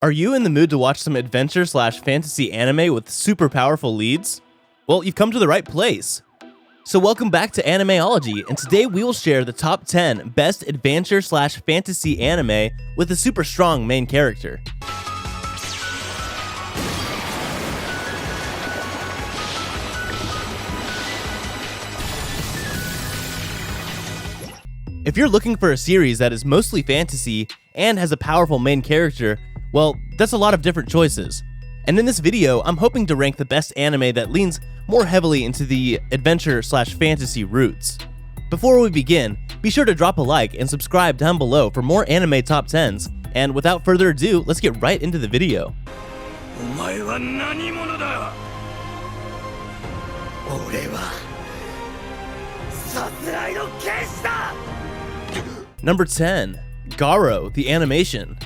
Are you in the mood to watch some adventure/fantasy anime with super powerful leads? Well, you've come to the right place. So welcome back to Animeology, and today we will share the top 10 best adventure/fantasy anime with a super strong main character. If you're looking for a series that is mostly fantasy and has a powerful main character, well, that's a lot of different choices. And in this video, I'm hoping to rank the best anime that leans more heavily into the adventure/fantasy roots. Before we begin, be sure to drop a like and subscribe down below for more anime top 10s. And without further ado, let's get right into the video. Number 10. Garo, the animation.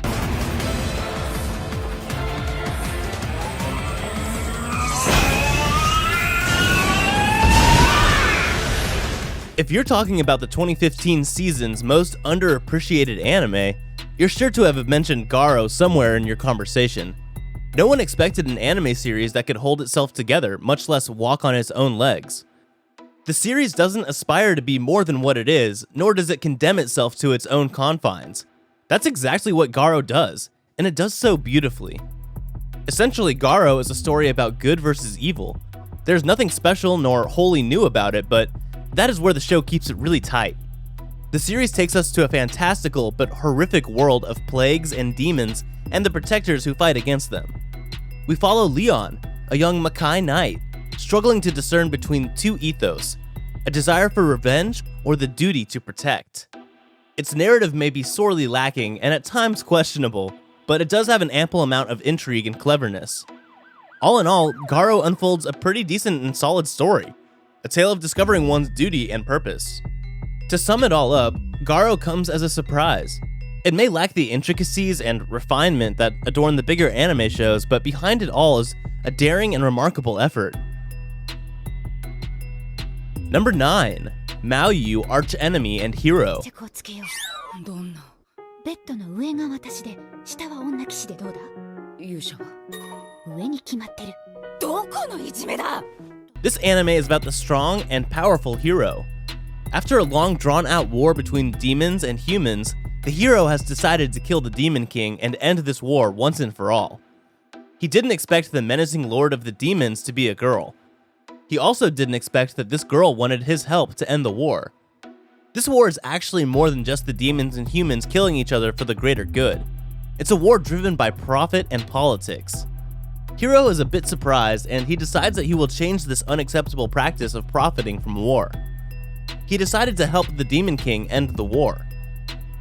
If you're talking about the 2015 season's most underappreciated anime, you're sure to have mentioned Garo somewhere in your conversation. No one expected an anime series that could hold itself together, much less walk on its own legs. The series doesn't aspire to be more than what it is, nor does it condemn itself to its own confines. That's exactly what Garo does, and it does so beautifully. Essentially, Garo is a story about good versus evil. There's nothing special nor wholly new about it, but that is where the show keeps it really tight. The series takes us to a fantastical but horrific world of plagues and demons and the protectors who fight against them. We follow Leon, a young Magi knight, struggling to discern between two ethos, a desire for revenge or the duty to protect. Its narrative may be sorely lacking and at times questionable, but it does have an ample amount of intrigue and cleverness. All in all, Garo unfolds a pretty decent and solid story, a tale of discovering one's duty and purpose. To sum it all up, Garo comes as a surprise. It may lack the intricacies and refinement that adorn the bigger anime shows, but behind it all is a daring and remarkable effort. Number 9. Maoyu, archenemy and hero. This anime is about the strong and powerful hero. After a long drawn-out war between demons and humans, the hero has decided to kill the Demon King and end this war once and for all. He didn't expect the menacing lord of the demons to be a girl. He also didn't expect that this girl wanted his help to end the war. This war is actually more than just the demons and humans killing each other for the greater good. It's a war driven by profit and politics. Hero is a bit surprised, and he decides that he will change this unacceptable practice of profiting from war. He decided to help the Demon King end the war.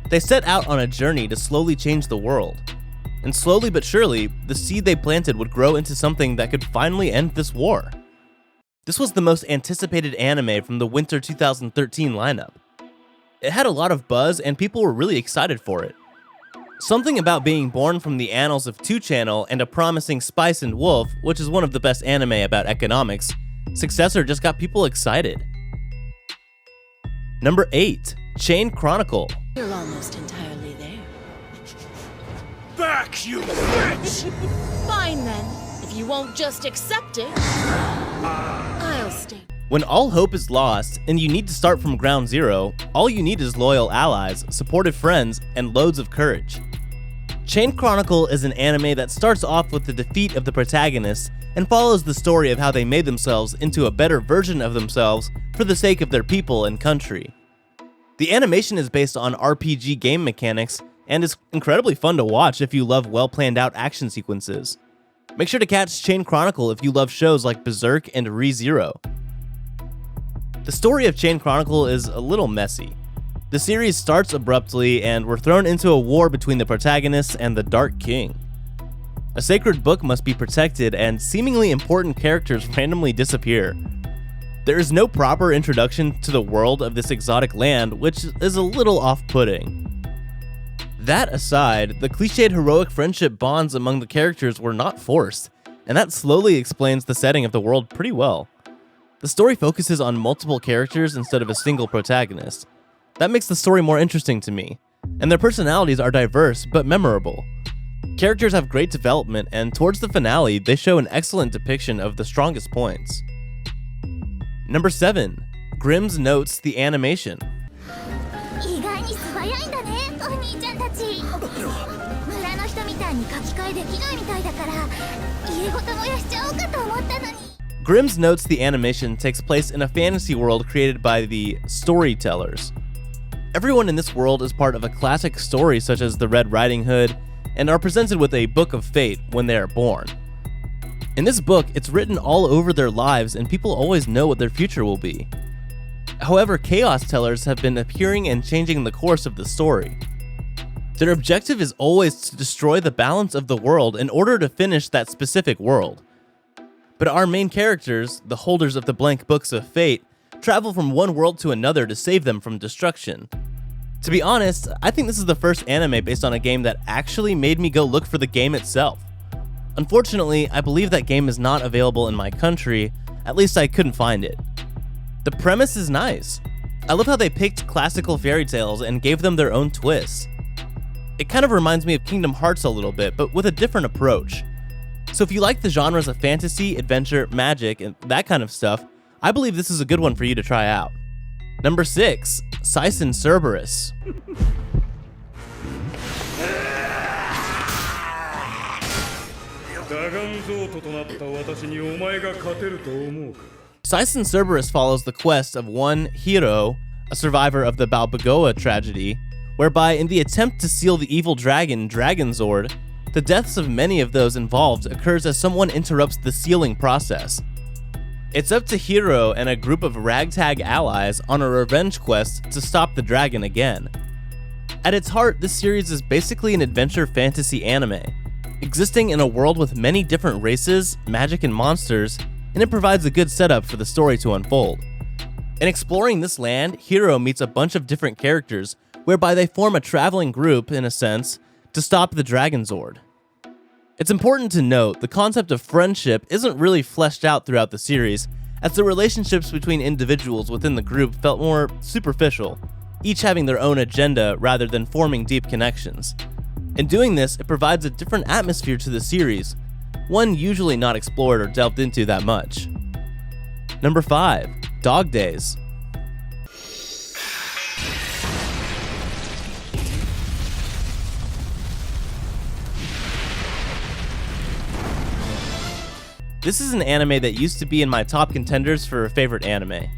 They set out on a journey to slowly change the world. And slowly but surely, the seed they planted would grow into something that could finally end this war. This was the most anticipated anime from the winter 2013 lineup. It had a lot of buzz, and people were really excited for it. Something about being born from the annals of 2-Channel and a promising Spice and Wolf, which is one of the best anime about economics, successor just got people excited. Number 8. Chain Chronicle. You're almost entirely there. Back, you bitch! Fine then. If you won't just accept it, I'll stay. When all hope is lost and you need to start from ground zero, all you need is loyal allies, supportive friends, and loads of courage. Chain Chronicle is an anime that starts off with the defeat of the protagonist and follows the story of how they made themselves into a better version of themselves for the sake of their people and country. The animation is based on RPG game mechanics and is incredibly fun to watch if you love well-planned out action sequences. Make sure to catch Chain Chronicle if you love shows like Berserk and Re:Zero. The story of Chain Chronicle is a little messy. The series starts abruptly, and we're thrown into a war between the protagonists and the Dark King. A sacred book must be protected, and seemingly important characters randomly disappear. There is no proper introduction to the world of this exotic land, which is a little off-putting. That aside, the cliched heroic friendship bonds among the characters were not forced, and that slowly explains the setting of the world pretty well. The story focuses on multiple characters instead of a single protagonist. That makes the story more interesting to me, and their personalities are diverse but memorable. Characters have great development, and towards the finale, they show an excellent depiction of the strongest points. Number 7. Grimm's Notes the Animation. Grimm's Notes the Animation takes place in a fantasy world created by the Storytellers. Everyone in this world is part of a classic story such as the Red Riding Hood, and are presented with a book of fate when they are born. In this book, it's written all over their lives and people always know what their future will be. However, Chaos Tellers have been appearing and changing the course of the story. Their objective is always to destroy the balance of the world in order to finish that specific world. But our main characters, the holders of the blank books of fate, travel from one world to another to save them from destruction. To be honest, I think this is the first anime based on a game that actually made me go look for the game itself. Unfortunately, I believe that game is not available in my country, at least I couldn't find it. The premise is nice. I love how they picked classical fairy tales and gave them their own twists. It kind of reminds me of Kingdom Hearts a little bit, but with a different approach. So if you like the genres of fantasy, adventure, magic, and that kind of stuff, I believe this is a good one for you to try out. Number 6. Seisen Cerberus. Seisen Cerberus follows the quest of one Hiro, a survivor of the Balboa tragedy, whereby in the attempt to seal the evil dragon Dragonzord, the deaths of many of those involved occurs as someone interrupts the sealing process. It's up to Hiro and a group of ragtag allies on a revenge quest to stop the dragon again. At its heart, this series is basically an adventure fantasy anime, existing in a world with many different races, magic, and monsters, and it provides a good setup for the story to unfold. In exploring this land, Hiro meets a bunch of different characters, whereby they form a traveling group, in a sense, to stop the Dragonzord. It's important to note the concept of friendship isn't really fleshed out throughout the series, as the relationships between individuals within the group felt more superficial, each having their own agenda rather than forming deep connections. In doing this, it provides a different atmosphere to the series, one usually not explored or delved into that much. Number 5. Dog Days. This is an anime that used to be in my top contenders for a favorite anime.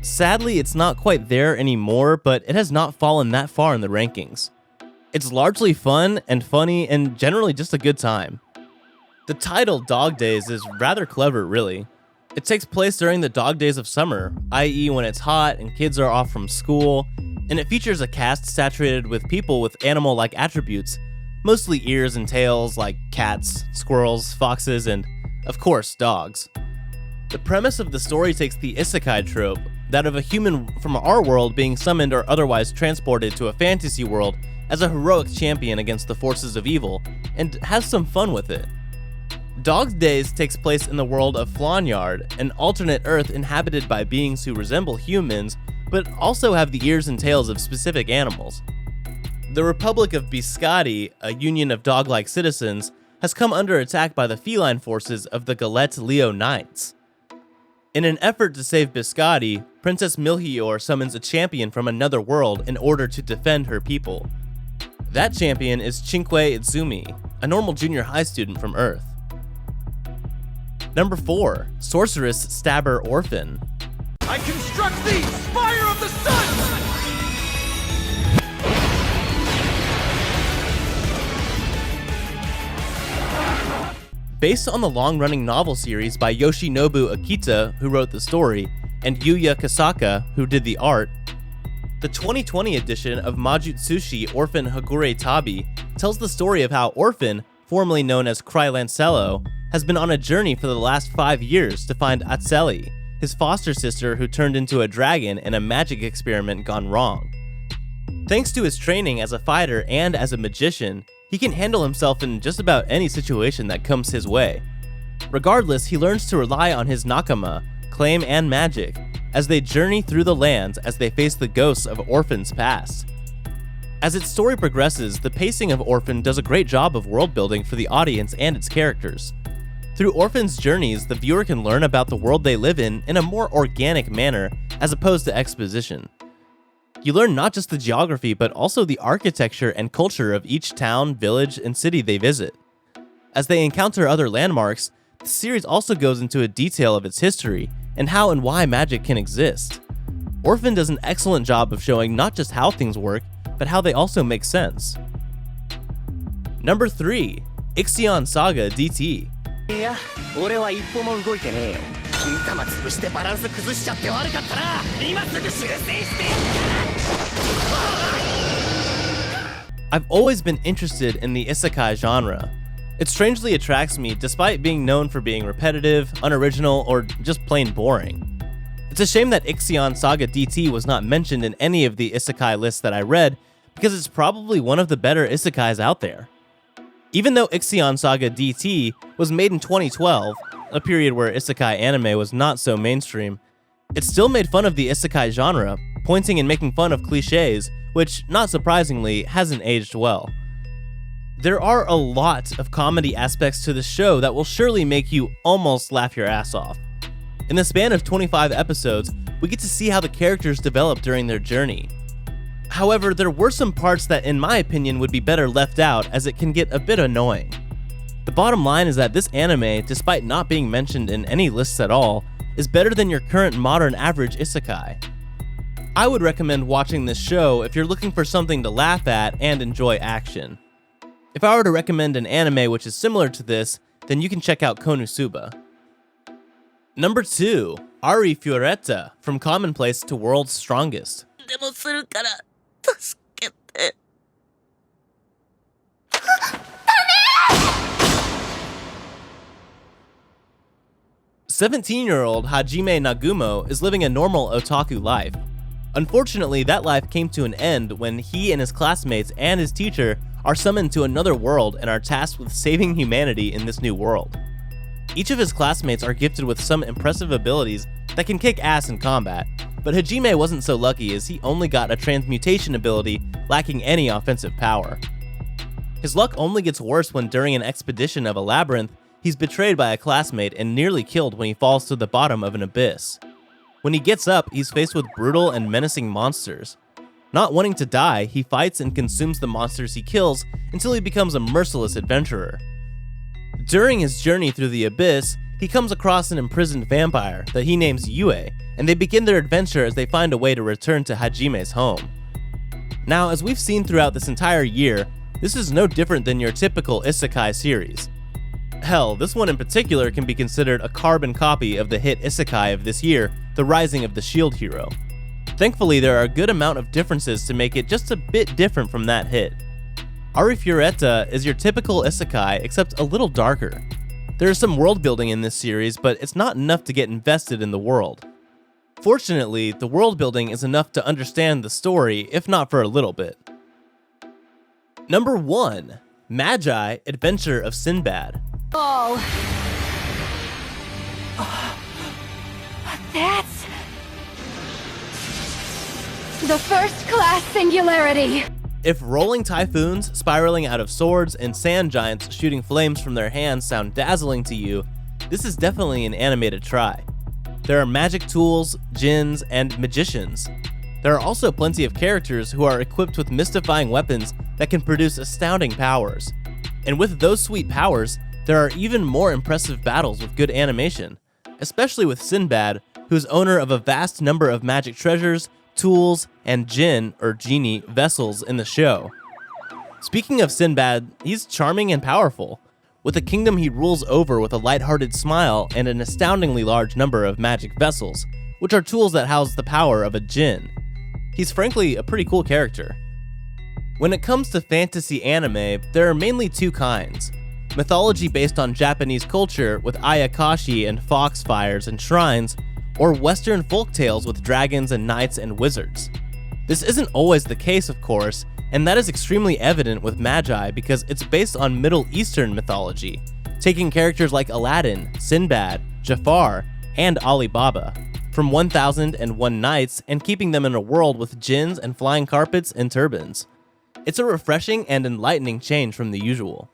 Sadly, it's not quite there anymore, but it has not fallen that far in the rankings. It's largely fun and funny and generally just a good time. The title Dog Days is rather clever, really. It takes place during the dog days of summer, i.e. when it's hot and kids are off from school, and it features a cast saturated with people with animal-like attributes, mostly ears and tails like cats, squirrels, foxes, and of course, dogs. The premise of the story takes the isekai trope, that of a human from our world being summoned or otherwise transported to a fantasy world as a heroic champion against the forces of evil, and has some fun with it. Dog Days takes place in the world of Flonyard, an alternate Earth inhabited by beings who resemble humans, but also have the ears and tails of specific animals. The Republic of Biscotti, a union of dog-like citizens, has come under attack by the feline forces of the Galette Leo Knights. In an effort to save Biscotti, Princess Milhior summons a champion from another world in order to defend her people. That champion is Cinque Izumi, a normal junior high student from Earth. Number 4. Sorcerous Stabber Orphen. I construct thee, Spire of the Sun! Based on the long-running novel series by Yoshinobu Akita, who wrote the story, and Yuya Kasaka, who did the art, the 2020 edition of Majutsushi Orphen Hagure Tabi tells the story of how Orphen, formerly known as Cry Lancello, has been on a journey for the last 5 years to find Atseli, his foster sister who turned into a dragon in a magic experiment gone wrong. Thanks to his training as a fighter and as a magician, he can handle himself in just about any situation that comes his way. Regardless, he learns to rely on his nakama, claim, and magic as they journey through the lands as they face the ghosts of Orphen's past. As its story progresses, the pacing of Orphen does a great job of world building for the audience and its characters. Through Orphen's journeys, the viewer can learn about the world they live in a more organic manner as opposed to exposition. You learn not just the geography, but also the architecture and culture of each town, village, and city they visit. As they encounter other landmarks, the series also goes into a detail of its history and how and why magic can exist. Orphen does an excellent job of showing not just how things work, but how they also make sense. Number 3. Ixion Saga DT. いや、俺は一歩も動いてねえよ。金玉潰してバランス崩しちゃって悪かったな。今すぐ修正してやるから。 I've always been interested in the isekai genre. It strangely attracts me despite being known for being repetitive, unoriginal, or just plain boring. It's a shame that Ixion Saga DT was not mentioned in any of the isekai lists that I read, because it's probably one of the better isekais out there. Even though Ixion Saga DT was made in 2012, a period where isekai anime was not so mainstream, it still made fun of the isekai genre, pointing and making fun of cliches, which, not surprisingly, hasn't aged well. There are a lot of comedy aspects to the show that will surely make you almost laugh your ass off. In the span of 25 episodes, we get to see how the characters develop during their journey. However, there were some parts that in my opinion would be better left out, as it can get a bit annoying. The bottom line is that this anime, despite not being mentioned in any lists at all, is better than your current modern average isekai. I would recommend watching this show if you're looking for something to laugh at and enjoy action. If I were to recommend an anime which is similar to this, then you can check out Konosuba. Number 2. Arifureta, From Commonplace to World's Strongest. でもするから助けて。 17-year-old Hajime Nagumo is living a normal otaku life. Unfortunately, that life came to an end when he and his classmates and his teacher are summoned to another world and are tasked with saving humanity in this new world. Each of his classmates are gifted with some impressive abilities that can kick ass in combat, but Hajime wasn't so lucky as he only got a transmutation ability lacking any offensive power. His luck only gets worse when during an expedition of a labyrinth, he's betrayed by a classmate and nearly killed when he falls to the bottom of an abyss. When he gets up, he's faced with brutal and menacing monsters. Not wanting to die, he fights and consumes the monsters he kills until he becomes a merciless adventurer. During his journey through the abyss, he comes across an imprisoned vampire that he names Yue, and they begin their adventure as they find a way to return to Hajime's home. Now, as we've seen throughout this entire year, this is no different than your typical isekai series. Hell, this one in particular can be considered a carbon copy of the hit isekai of this year, The Rising of the Shield Hero. Thankfully, there are a good amount of differences to make it just a bit different from that hit. Arifureta is your typical isekai, except a little darker. There is some world building in this series, but it's not enough to get invested in the world. Fortunately, the world building is enough to understand the story, if not for a little bit. Number 1. Magi, Adventure of Sinbad. Oh. That's the first class singularity. If rolling typhoons, spiraling out of swords, and sand giants shooting flames from their hands sound dazzling to you, this is definitely an animated try. There are magic tools, djinns, and magicians. There are also plenty of characters who are equipped with mystifying weapons that can produce astounding powers. And with those sweet powers, there are even more impressive battles with good animation, especially with Sinbad, who's owner of a vast number of magic treasures, tools, and djinn, or genie, vessels in the show. Speaking of Sinbad, he's charming and powerful, with a kingdom he rules over with a lighthearted smile and an astoundingly large number of magic vessels, which are tools that house the power of a djinn. He's frankly a pretty cool character. When it comes to fantasy anime, there are mainly two kinds. Mythology based on Japanese culture with ayakashi and foxfires and shrines, or Western folktales with dragons and knights and wizards. This isn't always the case, of course, and that is extremely evident with Magi because it's based on Middle Eastern mythology, taking characters like Aladdin, Sinbad, Jafar, and Ali Baba from 1001 Nights and keeping them in a world with djinns and flying carpets and turbans. It's a refreshing and enlightening change from the usual.